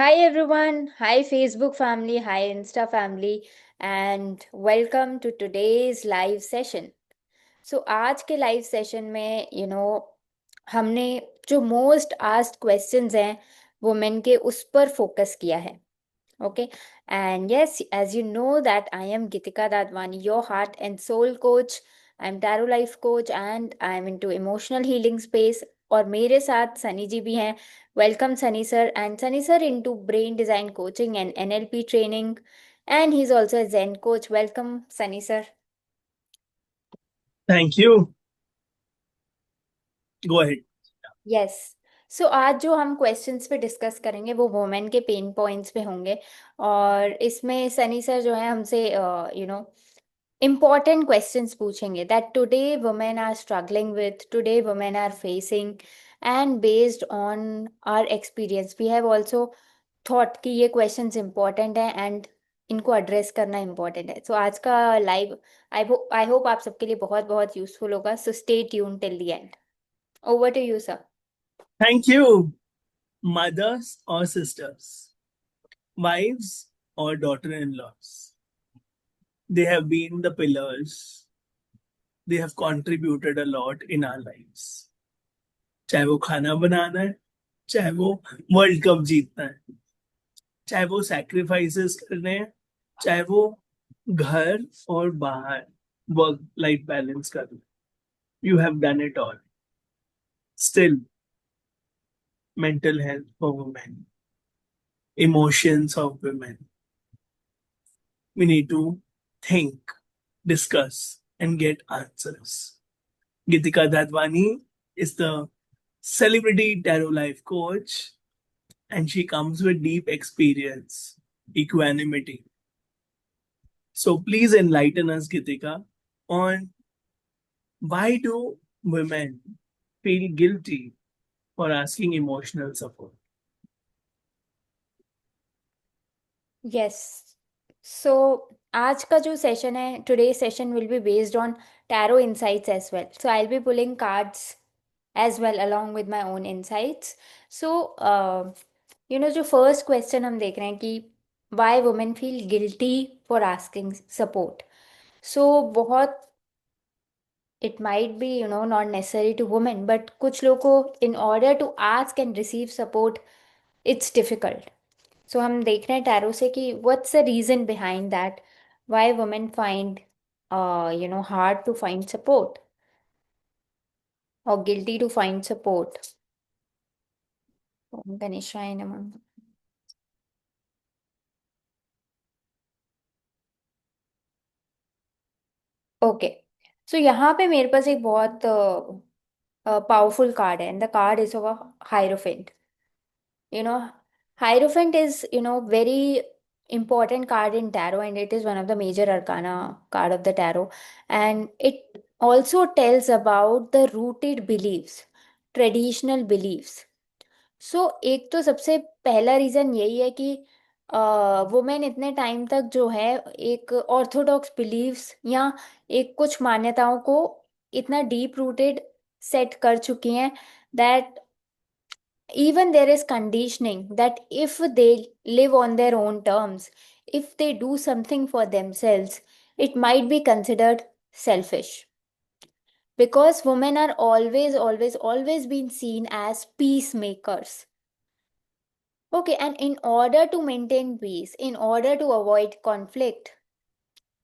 Hi everyone, hi Facebook family, hi Insta family, and welcome to today's live session. So आज के live session में हमने जो most asked questions हैं women के उस पर फोकस किया है. Okay, and yes, as you know that I am Gitika Dadwani, your heart and soul coach. I'm tarot life coach and I'm into emotional healing space. और मेरे साथ सनी जी भी हैं. Welcome Sunny sir, and Sunny sir into brain design coaching and NLP training, and he's also a Zen coach. Welcome Sunny sir. Thank you. Go ahead. Yes. So आज जो हम questions पे discuss करेंगे वो वुमेन के pen points पे होंगे. और इसमें सनी सर जो है हमसे important questions पूछेंगे that today women are struggling with, today women are facing, and based on our experience we have also thought कि ये questions important है and इनको address करना important है. So आज का live I hope आप सबके लिए बहुत बहुत useful होगा. So stay tuned till the end. Over to you sir. Thank you. Mothers or sisters, wives or daughter in laws. They have been the pillars. They have contributed a lot in our lives. चाहे वो खाना बनाना है, चाहे वो world cup जीतना है, चाहे वो सैक्रिफाइसेस करने हैं, चाहे वो घर और बाहर वर्क लाइफ बैलेंस करना. You have done it all. Still, mental health for women, emotions of women. We need to think, discuss, and get answers. Gitika Dadwani is the celebrity tarot life coach, and she comes with deep experience, equanimity. So please enlighten us, Gitika, on why do women feel guilty for asking emotional support? Yes. So आज का जो session है, today session will be based on tarot insights as well. So I will be pulling cards as well along with my own insights. So जो first question हम देख रहे हैं कि why women feel guilty for asking support. So बहुत it might be not necessary to women, but कुछ लोग को in order to ask and receive support it's difficult. So हम देख रहे हैं टैरो से कि what's the reason behind that why women find hard to find support और गिल्टी टू फाइंड सपोर्ट. ओम गणेशाय नमः. ओके. सो यहाँ पे मेरे पास एक बहुत पावरफुल कार्ड है and the card is of hierophant. you know Hierophant is very important card in tarot, and it is one of the major arcana card of the tarot, and it also tells about the rooted beliefs, traditional beliefs. सो एक तो सबसे पहला reason यही है कि women इतने time तक जो है एक ऑर्थोडॉक्स बिलीव्स या एक कुछ मान्यताओं को इतना डीप रूटेड सेट कर चुकी हैं that even there is conditioning that if they live on their own terms, if they do something for themselves, it might be considered selfish, because women are always been seen as peacemakers. Okay, and in order to maintain peace, in order to avoid conflict,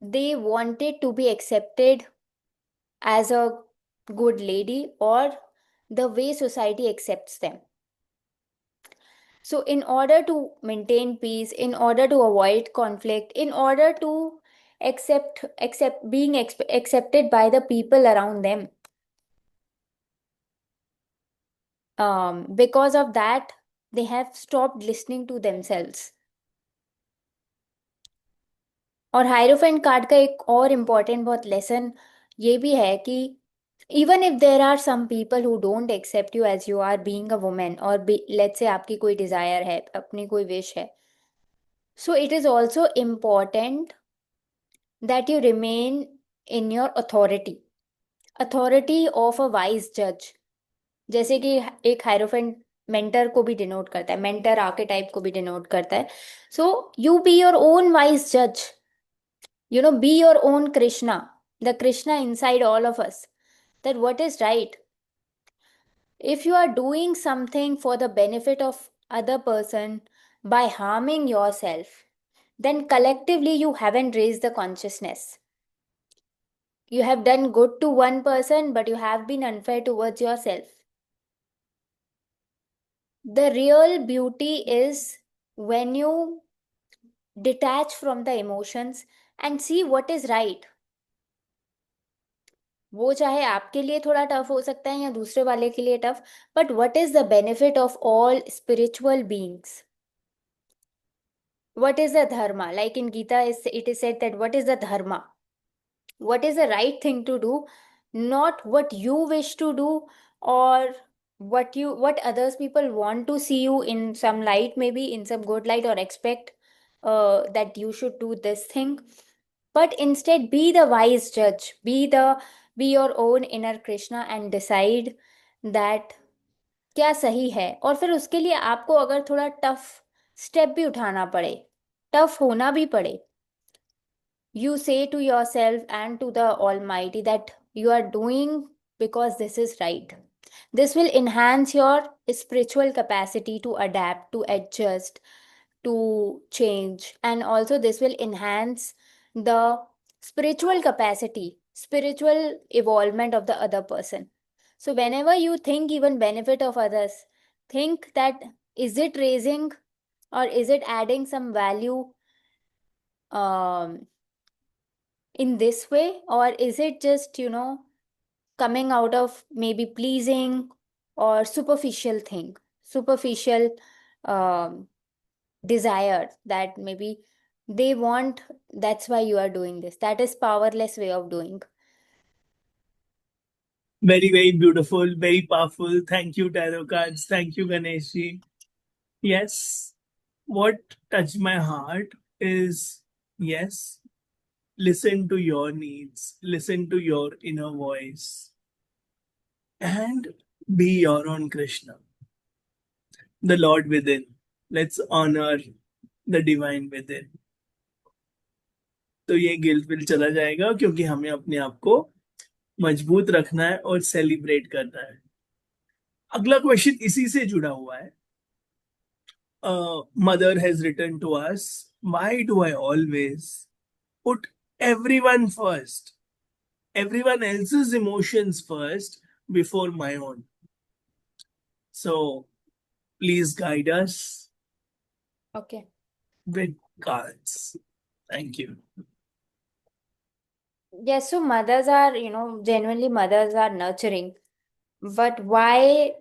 they wanted to be accepted as a good lady or the way society accepts them. So, in order to maintain peace, in order to avoid conflict, in order to accept being accepted by the people around them, because of that, they have stopped listening to themselves. और hierophant card का एक और important बहुत lesson ये भी है कि even if there are some people who don't accept you as you are being a women, और लेट्स से आपकी कोई डिजायर है, अपनी कोई विश है, so it is also important that you remain in your authority of a wise judge. जैसे कि एक हायरोफेंट मेंटर को भी डिनोट करता है, मेंटर आर्केटाइप को भी डिनोट करता है. So you be your own wise जज, be your own Krishna, the Krishna inside all of us, that what is right. If you are doing something for the benefit of other person by harming yourself, then collectively you haven't raised the consciousness. You have done good to one person, but you have been unfair towards yourself. The real beauty is when you detach from the emotions and see what is right. वो चाहे आपके लिए थोड़ा tough हो सकता है या दूसरे वाले के लिए tough, but what is the benefit of all spiritual beings? What is the dharma? Like in Gita, it is said that what is the dharma? What is the right thing to do? Not what you wish to do, or what others people want to see you in some light, maybe in some good light, or expect that you should do this thing. But instead, be the wise judge. Be your own inner Krishna and decide that क्या सही है. और फिर उसके लिए आपको अगर थोड़ा टफ स्टेप भी उठाना पड़े, टफ होना भी पड़े, you say to yourself and to the Almighty that you are doing because this is right. This will enhance your spiritual capacity to adapt, to adjust, to change, and also this will enhance the spiritual capacity, spiritual evolvement of the other person. So, whenever you think even benefit of others, think that is it raising or is it adding some value um, in this way, or is it just coming out of maybe pleasing or superficial thing, superficial um, desire that maybe they want, that's why you are doing this. That is powerless way of doing. Very, very beautiful, very powerful. Thank you, Tarot Cards. Thank you, Ganeshi. Yes, what touched my heart is yes, listen to your needs, listen to your inner voice, and be your own Krishna, the Lord within. Let's honor the divine within. तो ये guilt will चला जाएगा क्योंकि हमें अपने आप को मजबूत रखना है और सेलिब्रेट करना है. अगला क्वेश्चन इसी से जुड़ा हुआ है. Mother has written to us, why do I always put everyone first, everyone else's emotions first before my own? So please guide us Okay. with cards. Thank you. Yes, so mothers are, genuinely mothers are nurturing. But why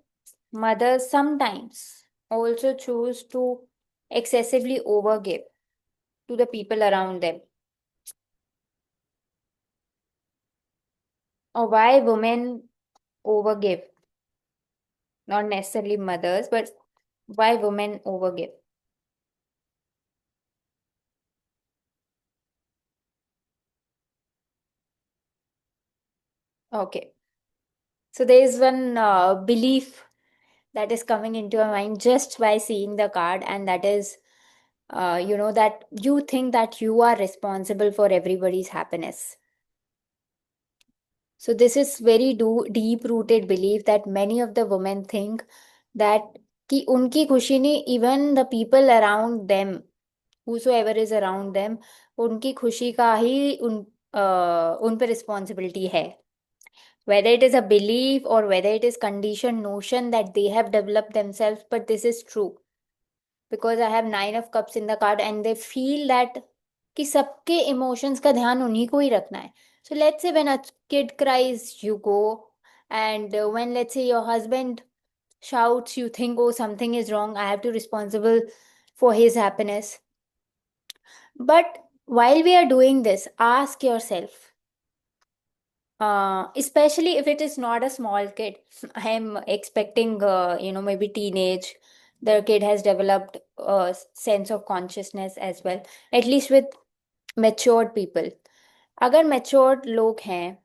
mothers sometimes also choose to excessively overgive to the people around them? Or why women overgive? Not necessarily mothers, but why women overgive? Okay. So there is one belief that is coming into your mind just by seeing the card, and that is, that you think that you are responsible for everybody's happiness. So this is very deep-rooted belief that many of the women think that कि उनकी खुशी नहीं, even the people around them, whosoever is around them, उनकी खुशी का ही उन पे responsibility है. Whether it is a belief or whether it is conditioned notion that they have developed themselves, but this is true because I have 9 of Cups in the card and they feel that कि सबके emotions का ध्यान उन्हीं को ही रखना है. So let's say when a kid cries, you go, and when let's say your husband shouts, you think, oh, something is wrong, I have to responsible for his happiness. But while we are doing this, ask yourself, especially if it is not a small kid. I am expecting, maybe teenage. The kid has developed a sense of consciousness as well, at least with matured people. अगर matured लोग हैं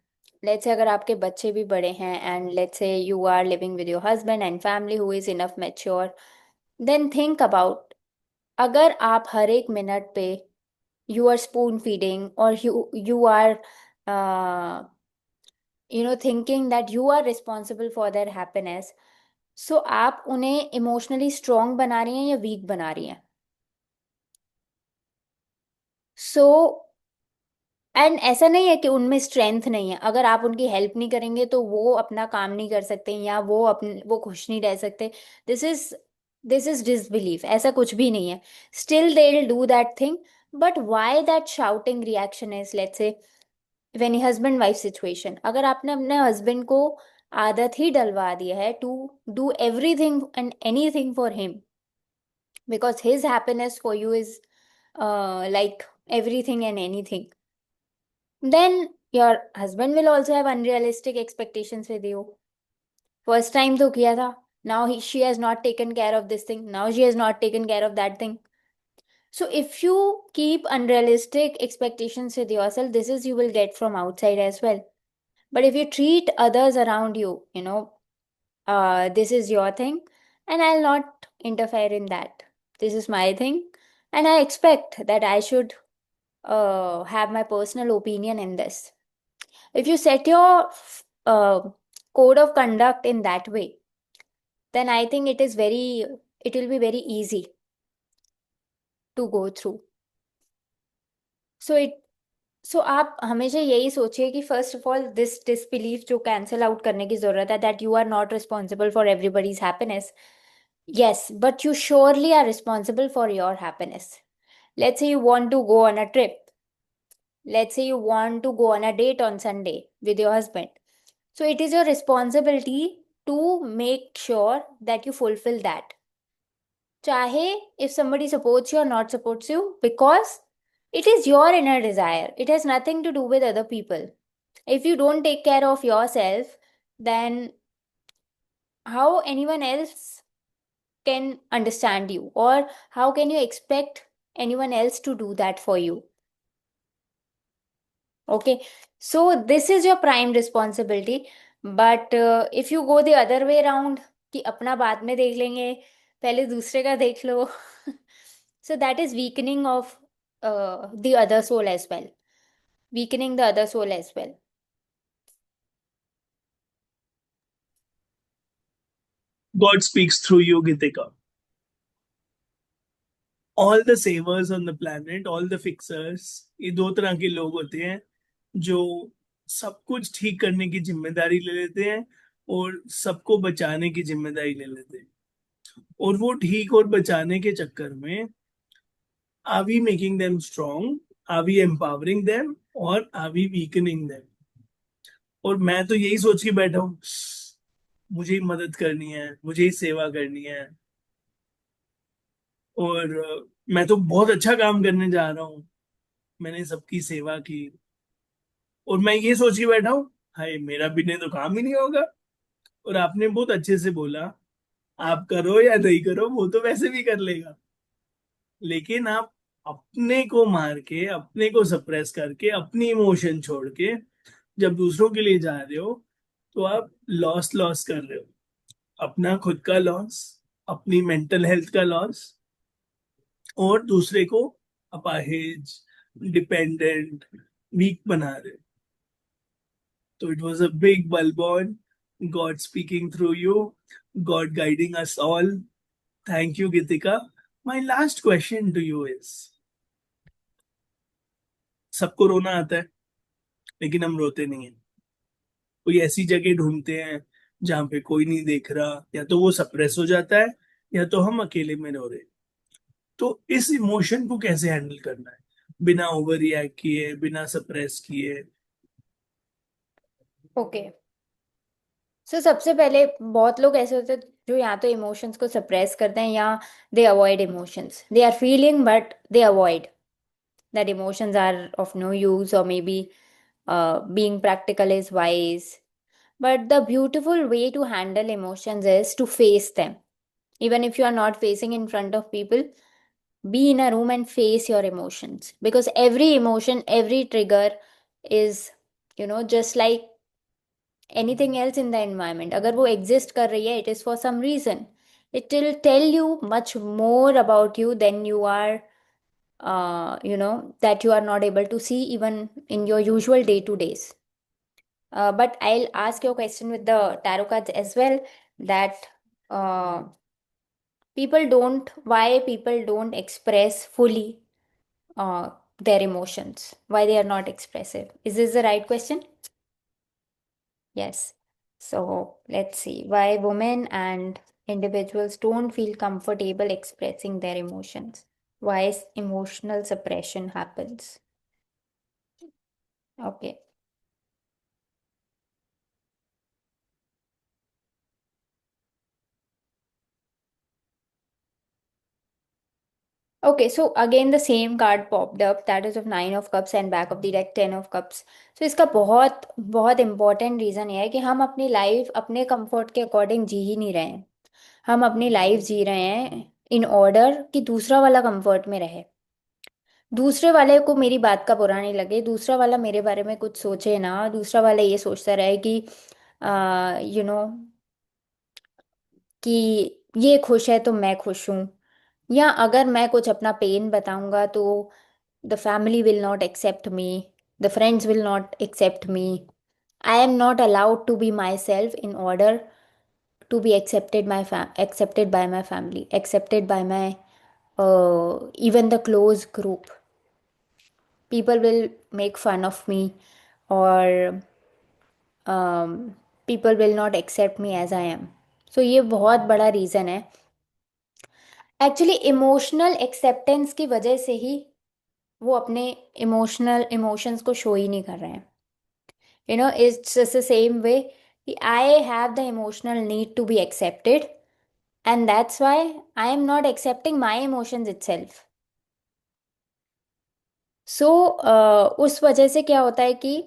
let's say अगर आपके बच्चे भी बड़े हैं and let's say you are living with your husband and family who is enough mature, then think about, अगर आप हर एक मिनट पे you are spoon feeding or you are thinking that you are responsible for their happiness, so आप उन्हें emotionally strong बना रही हैं या वीक बना रही हैं? सो एंड ऐसा नहीं है कि उनमें स्ट्रेंथ नहीं है, अगर आप उनकी हेल्प नहीं करेंगे तो वो अपना काम नहीं कर सकते या वो खुश नहीं रह सकते। This is this is disbelief, ऐसा कुछ भी नहीं है। Still they will do that thing, but why that shouting reaction is, let's say when husband wife situation, अगर आपने अपने हस्बैंड को आदत ही डलवा दी है to do everything and anything for him, because his happiness for you is like everything and anything, then your husband will also have unrealistic expectations with you. First time तो किया था, now she has not taken care of this thing, now she has not taken care of that thing. So if you keep unrealistic expectations with yourself, this is you will get from outside as well. But if you treat others around you, this is your thing and I'll not interfere in that, this is my thing, and I expect that I should have my personal opinion in this. If you set your uh, code of conduct in that way, then I think it will be very easy to go through. So it सो आप हमेशा यही सोचिए कि first of all this disbelief जो cancel out करने की जरूरत है, that you are not responsible for everybody's happiness. Yes, but you surely are responsible for your happiness. Let's say you want to go on a trip. Let's say you want to go on a date on Sunday with your husband. So it is your responsibility to make sure that you fulfill that. Chahe if somebody supports you or not supports you, because it is your inner desire. It has nothing to do with other people. If you don't take care of yourself, then how anyone else can understand you, or how can you expect anyone else to do that for you? Okay, so this is your prime responsibility. But if you go the other way around, कि अपना बाद में देख लेंगे, पहले दूसरे का देख लो, so that is weakening of the other soul as well, weakening the other soul as well. God speaks through you, Gitika. All the savers on the planet, all the fixers, ये दो तरह के लोग होते हैं जो सब कुछ ठीक करने की जिम्मेदारी ले लेते हैं और सबको बचाने की जिम्मेदारी ले लेते हैं। और वो ठीक और बचाने के चक्कर में are we making them strong, are we empowering them, और आर वी वीकनिंग देम? और मैं तो यही सोच के बैठा हूँ, मुझे ही मदद करनी है, मुझे ही सेवा करनी है, और मैं तो बहुत अच्छा काम करने जा रहा हूँ, मैंने सबकी सेवा की, और मैं ये सोच के बैठा हूँ हाय मेरा बिना तो काम ही नहीं होगा। और आपने बहुत अच्छे से बोला, आप करो या नहीं करो वो तो वैसे भी कर लेगा, लेकिन आप अपने को मार के, अपने को सप्रेस करके, अपनी इमोशन छोड़ के जब दूसरों के लिए जा रहे हो, तो आप लॉस लॉस कर रहे हो, अपना खुद का लॉस, अपनी मेंटल हेल्थ का लॉस, और दूसरे को अपाहिज, डिपेंडेंट, वीक बना रहे हो। तो it was a big balloon, God speaking through you, God guiding us all. Thank you Geetika. My last question to you is, सबको रोना आता है लेकिन हम रोते नहीं है। कोई ऐसी जगह ढूंढते हैं जहां पे कोई नहीं देख रहा, या तो वो सप्रेस हो जाता है या तो हम अकेले में रो रहे हैं। तो इस इमोशन को कैसे हैंडल करना है बिना ओवर रिएक्ट किए, बिना सप्रेस किए? ओके, सो सबसे पहले बहुत लोग ऐसे होते हैं जो या तो इमोशंस को सप्रेस करते हैं या they avoid emotions, they are feeling but they avoid that emotions are of no use, or maybe being practical is wise. But the beautiful way to handle emotions is to face them. Even if you are not facing in front of people, be in a room and face your emotions, because every emotion, every trigger is, just like anything else in the environment. अगर वो exist कर रही है, it is for some reason. It will tell you much more about you than you are, that you are not able to see even in your usual day to days. But I'll ask your question with the tarot cards as well, that uh, why people don't express fully their emotions, why they are not expressive. Is this the right question? Yes. So let's see why women and individuals don't feel comfortable expressing their emotions. Why emotional suppression happens. Okay. Okay, so again the same card popped up, that is of Nine of Cups and back of the deck Ten of Cups. So इसका बहुत बहुत important reason ये है कि हम अपनी life अपने comfort के अकॉर्डिंग जी ही नहीं रहे हैं। हम अपनी लाइफ जी रहे हैं इन ऑर्डर कि दूसरा वाला कंफर्ट में रहे, दूसरे वाले को मेरी बात का बुरा नहीं लगे, दूसरा वाला मेरे बारे में कुछ सोचे ना, दूसरा वाला ये सोचता रहे कि यू नो कि ये खुश है तो मैं खुश हूँ, या अगर मैं कुछ अपना पेन बताऊंगा तो the family will not accept me, the friends will not accept me, I am not allowed to be myself in order to be accepted by my family, accepted by my even the close group. People will make fun of me, or people will not accept me as I am. So ये बहुत बड़ा reason है actually, emotional acceptance की वजह से ही वो अपने emotions को शो ही नहीं कर रहे हैं। It's just the same way कि I have the emotional need to be accepted, and that's why I am not accepting my emotions itself. So उस वजह से क्या होता है कि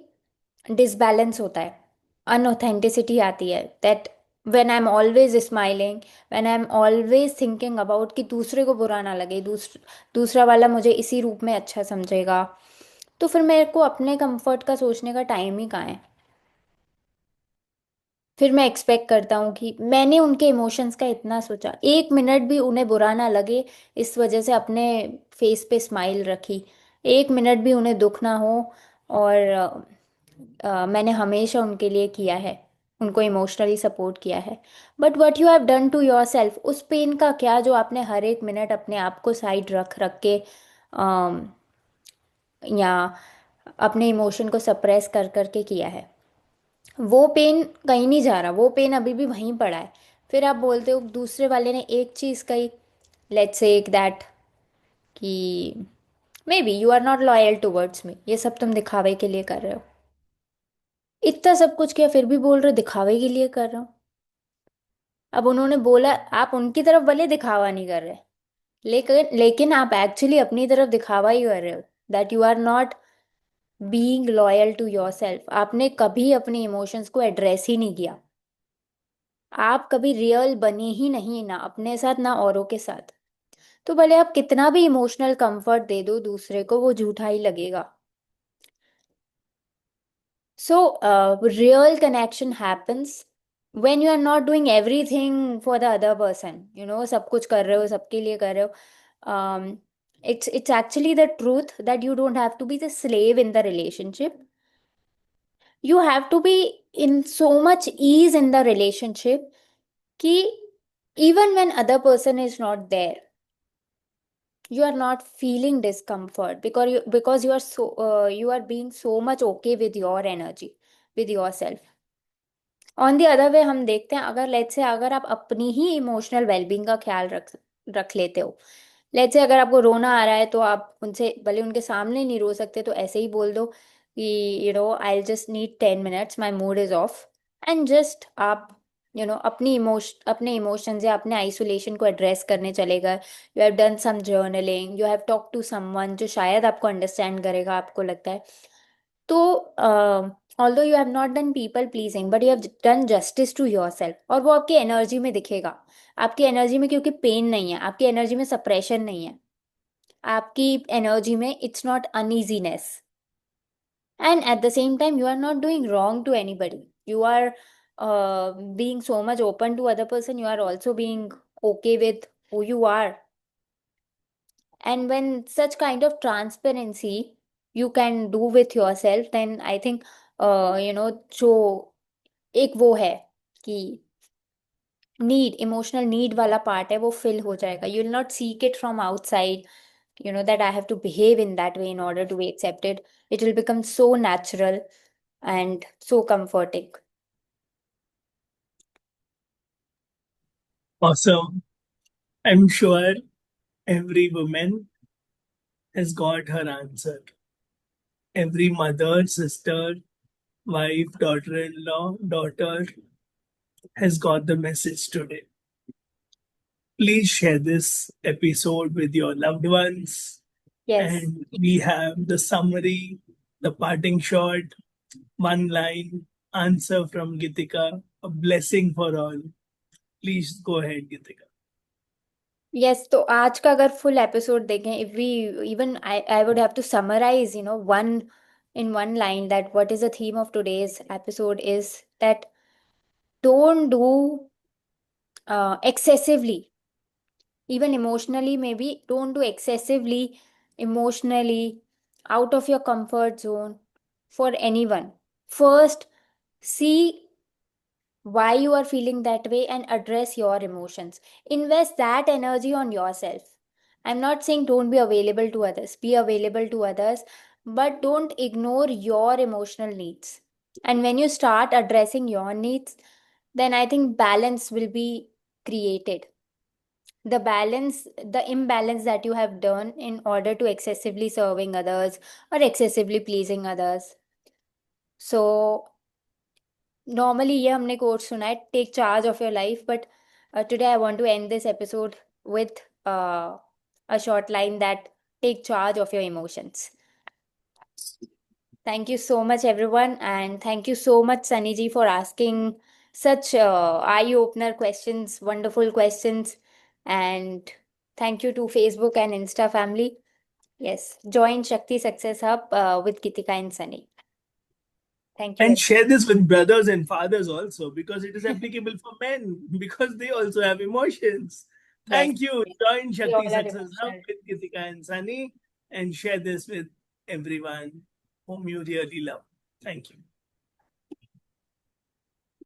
डिसबैलेंस होता है, अनऑथेंटिसिटी आती है, that when I am always smiling, when I am always thinking about कि दूसरे को बुरा ना लगे, दूसरा वाला मुझे इसी रूप में अच्छा समझेगा, तो फिर मेरे को अपने कंफर्ट का सोचने का टाइम ही कहाँ है। फिर मैं एक्सपेक्ट करता हूँ कि मैंने उनके इमोशंस का इतना सोचा, एक मिनट भी उन्हें बुरा ना लगे, इस वजह से अपने फेस पे स्माइल रखी, एक मिनट भी उन्हें दुख ना हो, और मैंने हमेशा उनके लिए किया है, उनको इमोशनली सपोर्ट किया है। But what you have done to yourself, उस पेन का क्या जो आपने हर एक मिनट अपने आप को साइड रख रख के अम, या अपने इमोशन को सप्रेस कर करके किया है, वो पेन कहीं नहीं जा रहा, वो पेन अभी भी वहीं पड़ा है। फिर आप बोलते हो दूसरे वाले ने एक चीज़ कही, लेट्स से दैट कि maybe you are not loyal towards me, ये सब तुम दिखावे के लिए कर रहे हो, इतना सब कुछ किया फिर भी बोल रहे हो दिखावे के लिए कर रहा हूँ। अब उन्होंने बोला, आप उनकी तरफ भले दिखावा नहीं कर रहे, लेकिन आप एक्चुअली अपनी तरफ दिखावा ही कर रहे हो, that you are not being loyal to yourself. आपने कभी अपने इमोशंस को एड्रेस ही नहीं किया, आप कभी रियल बने ही नहीं, ना अपने साथ ना औरों के साथ। तो भले आप कितना भी इमोशनल कंफर्ट दे दो दूसरे को, वो झूठा ही लगेगा। So real connection happens when you are not doing everything for the other person, सब कुछ कर रहे हो, सबके लिए कर रहे हो। It's actually the truth that you don't have to be the slave in the relationship. You have to be in so much ease in the relationship कि even when other person is not there, you are not feeling discomfort, because you are so you are being so much okay with your energy, with yourself. On the other way हम देखते हैं, अगर let's say अगर आप अपनी ही emotional wellbeing का ख्याल रख रख लेते हो, लेट्स से अगर आपको रोना आ रहा है तो आप उनसे भले उनके सामने नहीं रो सकते तो ऐसे ही बोल दो कि I just need 10 minutes, my mood is of, and just आप अपने इमोशंस या अपने आइसोलेशन को एड्रेस करने चले गए। You have done some journaling, you have talk to someone जो शायद आपको अंडरस्टैंड करेगा, आपको लगता है। तो although you have not done people pleasing, but you have done justice to yourself, और वो आपकी एनर्जी में दिखेगा। आपकी एनर्जी में क्योंकि पेन नहीं है, आपकी एनर्जी में सप्रेशन नहीं है, आपकी एनर्जी में it's not uneasiness, and at the same time you are not doing wrong to anybody. You are being so much open to other person, you are also being okay with who you are. And when such kind of transparency you can do with yourself, then I think जो एक वो है कि need, emotional need वाला part है वो fill हो जाएगा. You will not seek it from outside, that I have to behave in that way in order to be accepted. It will become so natural and so comforting. Awesome. I'm sure every woman has got her answer. Every mother, sister, wife, daughter in law, daughter has got the message today. Please share this episode with your loved ones. Yes. And we have the summary, the parting shot, one line answer from Gitika, a blessing for all. Please go ahead, Gitika. Yes, तो आज का अगर full episode देखें, if we even I would have to summarize one in one line, that what is the theme of today's episode is that don't do excessively, even emotionally. Maybe don't do excessively emotionally out of your comfort zone for anyone. First, see why you are feeling that way and address your emotions. Invest that energy on yourself. I'm not saying don't be available to others, be available to others, but don't ignore your emotional needs. And when you start addressing your needs, then I think balance will be created. The imbalance that you have done in order to excessively serving others or excessively pleasing others. So normally ये हमने quote सुना है, take charge of your life, but today I want to end this episode with a short line that take charge of your emotions. Thank you so much, everyone, and thank you so much, Sunny ji, for asking such eye-opener questions, wonderful questions, and thank you to Facebook and Insta family. Yes, join Shakti Success Hub with Kitika and Sunny. Thank you, And everyone. share this with brothers and fathers also because it is applicable for men because they also have emotions. Yes, Thank you. Join we all Shakti are Success Hub emotional. with Gitika and Sunny and share this with everyone whom you really love. Thank you.